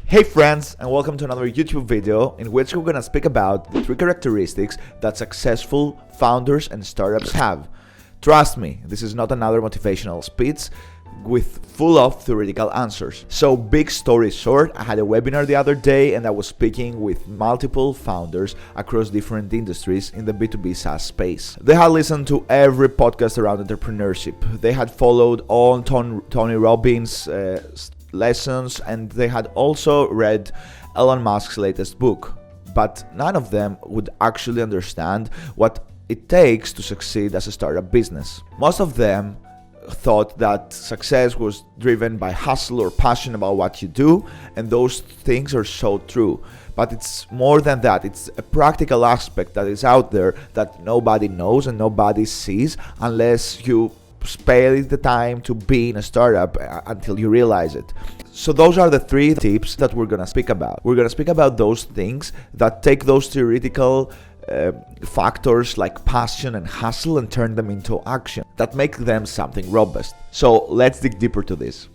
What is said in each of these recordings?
Hey friends, and welcome to another YouTube video in which we're gonna speak about the 3 characteristics that successful founders and startups have. Trust me, this is not another motivational speech with full of theoretical answers. So big story short, I had a webinar the other day and I was speaking with multiple founders across different industries in the B2B SaaS space. They had listened to every podcast around entrepreneurship. They had followed all Tony Robbins' lessons, and they had also read Elon Musk's latest book, but none of them would actually understand what it takes to succeed as a startup business. Most of them thought that success was driven by hustle or passion about what you do, and those things are so true, but it's more than that. It's a practical aspect that is out there that nobody knows and nobody sees unless you spare the time to be in a startup until you realize it. So those are the 3 tips that we're gonna speak about. We're gonna speak about those things that take those theoretical factors like passion and hustle and turn them into action, that make them something robust. So let's dig deeper to this.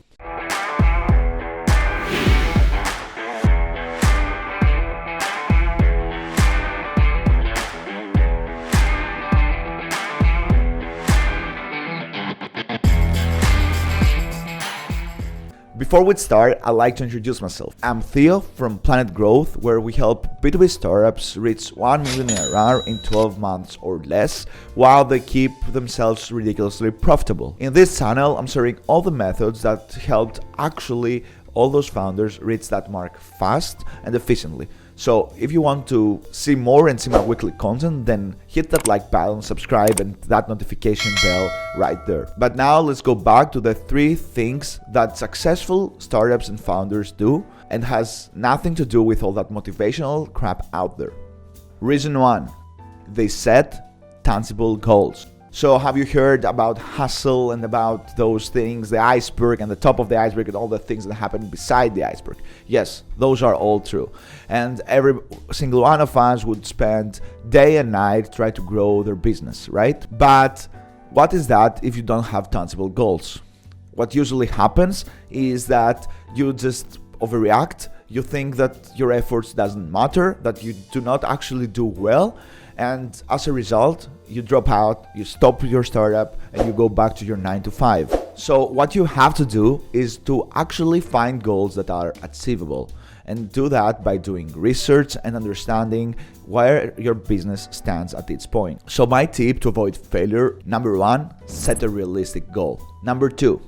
Before we start, I'd like to introduce myself. I'm Theo from Planet Growth, where we help B2B startups reach 1 million ARR in 12 months or less, while they keep themselves ridiculously profitable. In this channel, I'm sharing all the methods that helped actually all those founders reach that mark fast and efficiently. So if you want to see more and see my weekly content, then hit that like button, subscribe, and that notification bell right there. But now let's go back to the 3 things that successful startups and founders do and has nothing to do with all that motivational crap out there. Reason 1, they set tangible goals. So have you heard about hustle and about those things, the iceberg and the top of the iceberg and all the things that happen beside the iceberg? Yes, those are all true. And every single one of us would spend day and night trying to grow their business, right? But what is that if you don't have tangible goals? What usually happens is that you just overreact. You think that your efforts doesn't matter, that you do not actually do well. And as a result, you drop out, you stop your startup, and you go back to your 9 to 5. So what you have to do is to actually find goals that are achievable, and do that by doing research and understanding where your business stands at its point. So my tip to avoid failure: number 1, set a realistic goal. Number 2,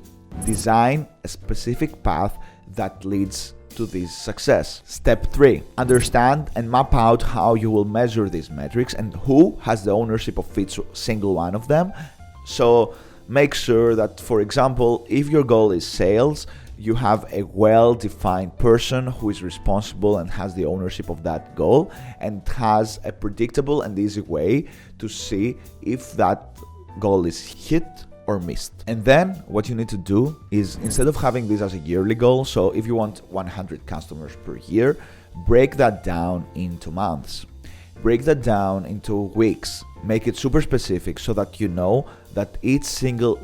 design a specific path that leads to this success. Step 3, understand and map out how you will measure these metrics and who has the ownership of each single one of them. So make sure that, for example, if your goal is sales, you have a well-defined person who is responsible and has the ownership of that goal and has a predictable and easy way to see if that goal is hit or missed. And then what you need to do is, instead of having this as a yearly goal, so if you want 100 customers per year, break that down into months, break that down into weeks, make it super specific so that you know that each single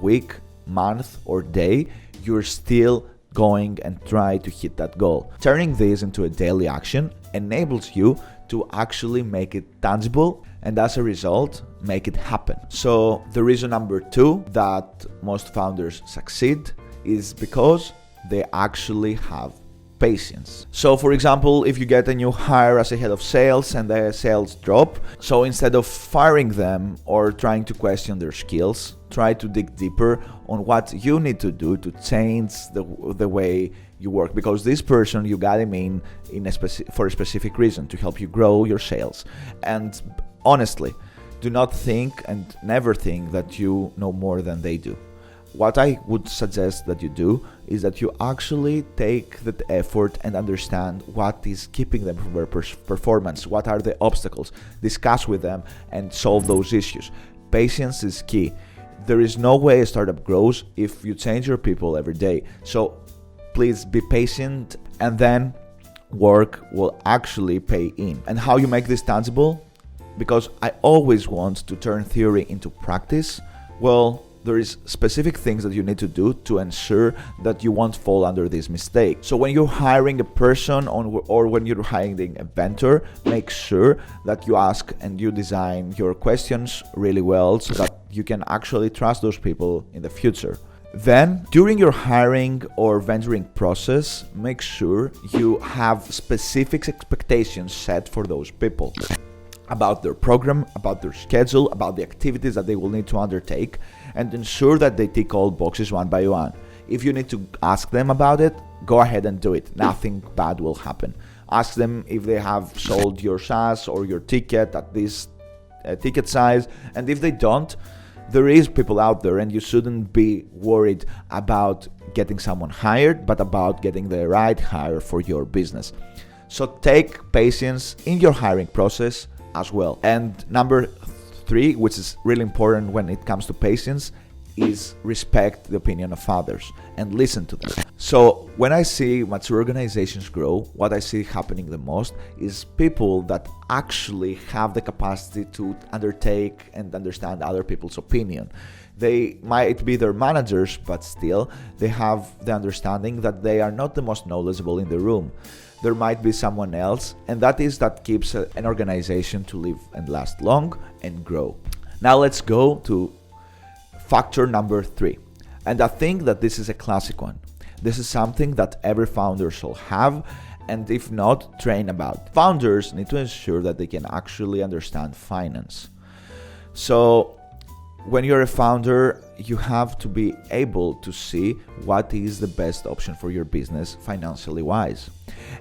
week, month or day, you're still going and try to hit that goal. Turning this into a daily action enables you to actually make it tangible, and as a result, make it happen. So the reason number 2 that most founders succeed is because they actually have patience. So for example, if you get a new hire as a head of sales and the sales drop, so instead of firing them or trying to question their skills, try to dig deeper on what you need to do to change the way you work, because this person, you got him in for a specific reason, to help you grow your sales. And honestly, do not think and never think that you know more than they do. What I would suggest that you do is that you actually take the effort and understand what is keeping them from their performance, what are the obstacles, discuss with them and solve those issues. Patience is key. There is no way a startup grows if you change your people every day. So please be patient, and then work will actually pay in. And how you make this tangible? Because I always want to turn theory into practice. Well, there is specific things that you need to do to ensure that you won't fall under this mistake. So when you're hiring a person or when you're hiring a vendor, make sure that you ask and you design your questions really well so that you can actually trust those people in the future. Then, during your hiring or vendoring process, make sure you have specific expectations set for those people about their program, about their schedule, about the activities that they will need to undertake, and ensure that they tick all boxes one by one. If you need to ask them about it, go ahead and do it. Nothing bad will happen. Ask them if they have sold your SaaS or your ticket at this ticket size, and if they don't, there is people out there, and you shouldn't be worried about getting someone hired, but about getting the right hire for your business. So take patience in your hiring process as well. And number 3, which is really important when it comes to patience, is respect the opinion of others and listen to them. So when I see mature organizations grow, what I see happening the most is people that actually have the capacity to undertake and understand other people's opinion. They might be their managers, but still they have the understanding that they are not the most knowledgeable in the room. There might be someone else, and that keeps an organization to live and last long and grow. Now let's go to factor number 3. And I think that this is a classic one. This is something that every founder shall have, and if not, train about. Founders need to ensure that they can actually understand finance. So when you're a founder, you have to be able to see what is the best option for your business financially wise.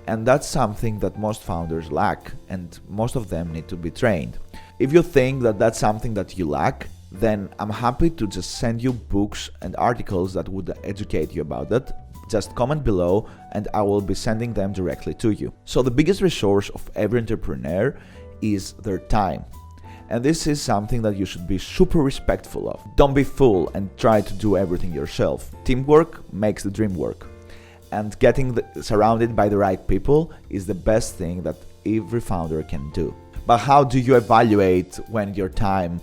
And that's something that most founders lack, and most of them need to be trained. If you think that that's something that you lack, then I'm happy to just send you books and articles that would educate you about that. Just comment below and I will be sending them directly to you. So the biggest resource of every entrepreneur is their time. And this is something that you should be super respectful of. Don't be fool and try to do everything yourself. Teamwork makes the dream work. And getting surrounded by the right people is the best thing that every founder can do. But how do you evaluate when your time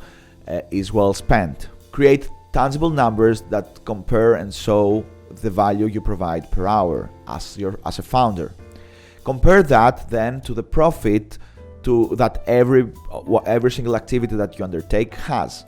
is well spent? Create tangible numbers that compare and show the value you provide per hour as a founder. Compare that then to the profit that every single activity that you undertake has.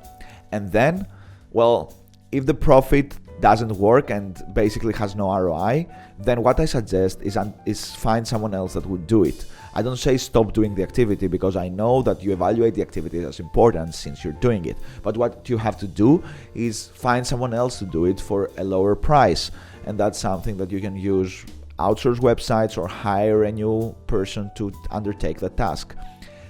And then, well, if the profit doesn't work and basically has no ROI, then what I suggest is find someone else that would do it. I don't say stop doing the activity, because I know that you evaluate the activity as important since you're doing it. But what you have to do is find someone else to do it for a lower price. And that's something that you can use outsource websites or hire a new person to undertake the task.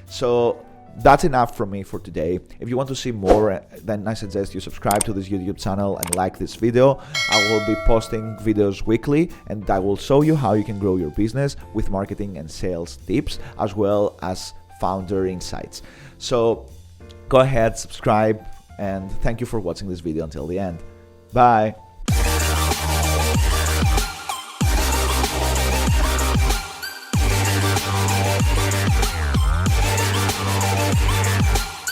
So that's enough from me for today. If you want to see more, then I suggest you subscribe to this YouTube channel and like this video. I will be posting videos weekly, and I will show you how you can grow your business with marketing and sales tips, as well as founder insights. So go ahead, subscribe, and thank you for watching this video until the end. Bye.